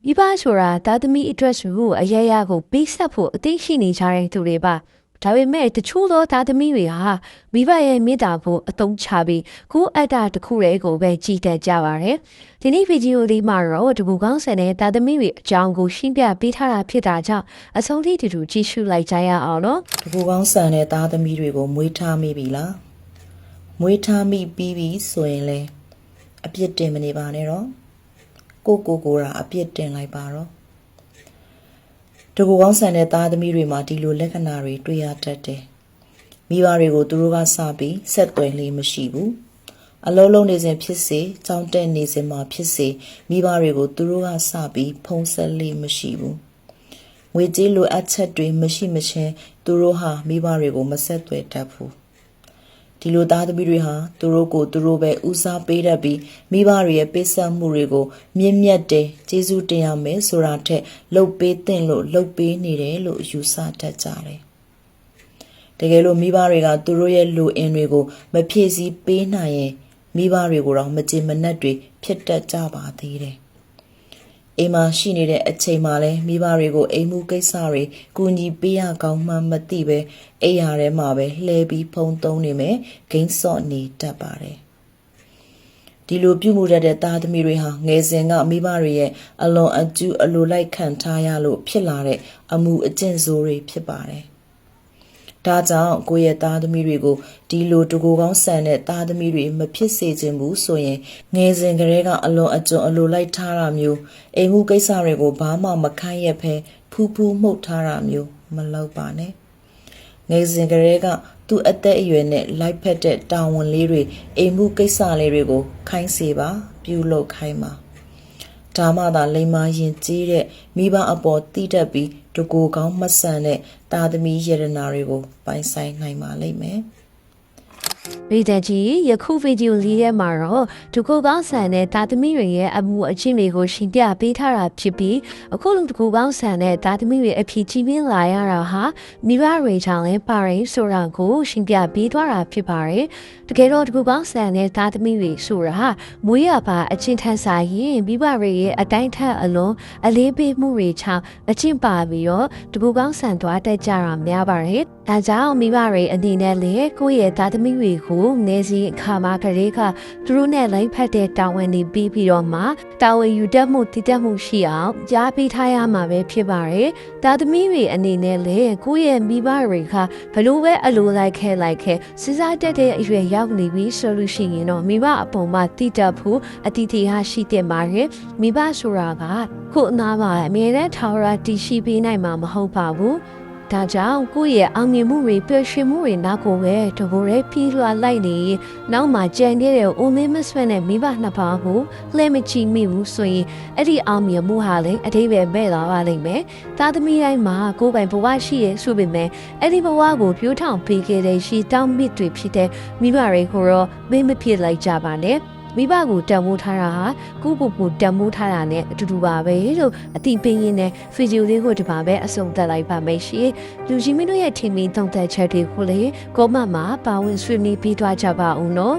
မိဘဆိုတာသားသမီးအတွက်ဆိုအရရကိုပေးဆက်ဖို့အသိရှိနေကြတဲ့သူတွေပါဒါပေမဲ့တချို့သောသားသမီးတွေဟာမိဘရဲ့မေတ္တာဖို့အသုံးချပြီးကိုယ့်အတ္တတစ်ခုတည်းကိုပဲကြည်တတ်ကြပါတယ်ဒီနေ့ဗီဒီယိုလေးမှာတော့တပူကောင်းဆန်တဲ့သားသမီးတွေအကြောင်းကိုရှင်းပြပေးထားတာဖြစ်တာကြောင့်အဆုံးထိတူတူကြည့်ရှုလိုက်ကြရအောင်နော်တပူကောင်းဆန်တဲ့သားသမီးတွေကိုမွေးထားမိပြီလားမွေးထားမိပြီးပြီဆိုရင်လေအပြစ်တင်မနေပါနဲ့တော့ကိုရာအပြစ်တင်လိုက်ပါတော့တကူကောင်းဆန်တဲ့သားသမီးတွေမှာဒီလိုလက္ခဏာတွေတွေ့ရတတ်တယ်မိဘတွေကိုသူတို့ကစပြီးဆက်သွယ်လေးမရှိဘူးအလုံးလုံးနေစဉ်ဖြစ်စေကြောင်းတက်နေစဉ်မှာဖြစ်စေမိဘတွေကိုသူတို့ကစပြီးဖုံးဆက်လေးမရှိဘူးငွေကြေးလိုအပ်ချက်တွေမရှိမချင်းသူတို့ဟာမိဘတွေကိုမဆက်သွယ်တတ်ဘူးဒီလိုသားသမီးတွေဟာသူတို့ကိုသူတို့ပဲဦးစားပေးတတ်ပြီးမိဘတွေရဲ့ပေးဆက်မှုတွေကိုမြင့်မြတ်တယ်ကျေးဇူးတင်ရမယ်ဆိုတာထက်လှုပ်ပေးသင့်လို့လှုပ်ပေးနေတယ်လို့ယူဆတတ်ကြတယ်တကယ်လို့မိဘတွေကသူတို့ရဲ့လူအင်တွေကိုမဖြည့်ဆည်းပေးနိုင်ရင်မိဘတွေကိုတော့မကြေမနက်တွေဖြစ်တတ်ကြပါသေးတယ်အိမ်မှာရှိနေတဲ့အချိန်မှာလဲမိဘတွေကိုအိမ်မှုကိစ္စတွေကူညီပေးရကောင်းမှမသိပဲအိမ်ရထဲမှာပဲလှဲပြီးဖုံးသုံးနေမယ်ဂိမ်းစော့နေတတ်ပါတယ်ဒီလိုပြုမှုတတ်တဲ့သားသမီးတွေဟာငယ်စဉ်ကမိဘတွေရဲ့အလွန်အကျူးအလိုလိုက်ခံထားရလို့ဖြစ်လာတဲ့အမှုအကျင့်ဆိုးတွေဖြစ်ပါတယ်ဒါကြောင့်ကိုယ့်ရဲ့သားသမီးတွေကိုဒီလိုတကူကောင်းဆန်တဲ့သားသမီးတွေမဖြစ်စေချင်ဘူးဆိုရင်ငယ်စဉ်ကလေးကအလွန်အကျွံအလိုလိုက်ထားတာမျိုးအိမ်မှုကိစ္စတွေကိုဘာမှမခိုင်းရဖဲဖူးဖူးမှုတ်ထားတာမျိုးမလုပ်ပါနဲ့ငယ်စဉ်ကလေးကသူ့အသက်အရွယ်နဲ့လိုက်ဖက်တဲ့တာဝန်လေးတွေအိမ်မှုကိစ္စလေးတွေကိုခိုင်းစေပါပြုလုပ်ခိုင်းပါဒါမှသာလိမ္မာရင်ကြီးတဲ့မိဘအပေါ်တည်တတ်ပြီးတကူကောင်းမဆန်တဲ့သားသမီးယရနာတွေကိုပိုင်ဆိုင်နိုင်ပါလိမ့်မယ်ဗီဒီယိုယခုဗီဒီယိုလေးထဲမှာတော့ဒုက္ခကောင်းဆန်တဲ့သားသမီးတွေရဲ့အမှုအကျင့်တွေကိုရှင်းပြပေးထားတာဖြစ်ပြီးအခုလိုဒုက္ခကောင်းဆန်တဲ့သားသမီးတွေအဖြစ်ကြီးပြင်းလာရတာဟာမိဘတွေကြောင့်လည်းပါရင်ဆိုတာကိုရှင်းပြပေးသွားတာဖြစ်ပါတယ်တကယ်တော့ဒုက္ခကောင်းဆန်တဲ့သားသမီးတွေဆိုတာဟာမွေးရပါအကျင့်ထက်ဆိုင်ရင်မိဘတွေရဲ့အတိုင်းထက်အလွန်အလေးပေးမှုတွေချောင်းအကျင့်ပါပြီးတော့ဒုက္ခကောင်းဆန်သွားတတ်ကြတာများပါတယ်ဒါကြောင့်မိဘတွေအနေနဲ့လေကိုယ့်ရဲ့သားသမီးတွေကိုနေစီအခါမှာကလေးကသူတို့နဲ့လိုက်ဖက်တဲ့တာဝန်တွေပြီးတော့မှတာဝန်ယူတတ်မှုတည်တတ်မှုရှိအောင်ကြားပေးထားရမှာပဲဖြစ်ပါတယ်။သားသမီးတွေအနေနဲ့လေကိုယ့်ရဲ့မိဘတွေကဘလို့ပဲအလိုလိုက်ခဲစဉ်းစားတတ်တဲ့အရွယ်ရောက်နေပြီဆိုလို့ရှိရင်တော့မိဘအပေါ်မှာတည်တတ်ဖို့အတီးတီဟာရှိတဲ့ပါတယ်။မိဘဆိုတာကခုအနာမှာအမြဲတမ်းထာဝရတည်ရှိပေးနိုင်မှာမဟုတ်ပါဘူး။ဒါကြောင့်ကိုယ့်ရဲ့အောင်မြင်မှုတွေပျော်ရွှင်မှုတွေနောက်ကိုပဲတဘောရဲပြီးလွှာလိုက်နေနောက်မှကြံခဲ့တဲ့အိုမင်းမဆွဲနဲ့မိဘနှစ်ပါးကိုလှဲမချီမိဘူးဆိုရင်အဲ့ဒီအောင်မြင်မှုဟာလည်းအတိတ်ပဲမဲ့လာပါလိမ့်မယ်သားသမီးတိုင်းမှာကိုယ်ပိုင်ဘဝရှိရဲ့ဆိုပေမဲ့အဲ့ဒီဘဝကိုပြိုးထောင်ပေးခဲ့တဲ့ရှိတောင်းမြစ်တွေဖြစ်တဲ့မိဘတွေကိုတော့မင်းမဖြစ်လိုက်ကြပါနဲ့မိဘကိုတန်ဖိုးထားတာဟာကိုယ့်ကိုတန်ဖိုးထားတာနဲ့အတူတူပါပဲလို့အတိပေးရင်းနဲ့ဗီဒီယိုလေးကိုဒီမှာပဲအဆုံးသတ်လိုက်ပါမယ်ရှင်လူကြီးမင်းတို့ရဲ့ထင်မင်းသုံးသက်ချက်တွေကိုလည်းကောမမှာပါဝင်ဆွေးနွေးပြီးသွားကြပါဦးနော်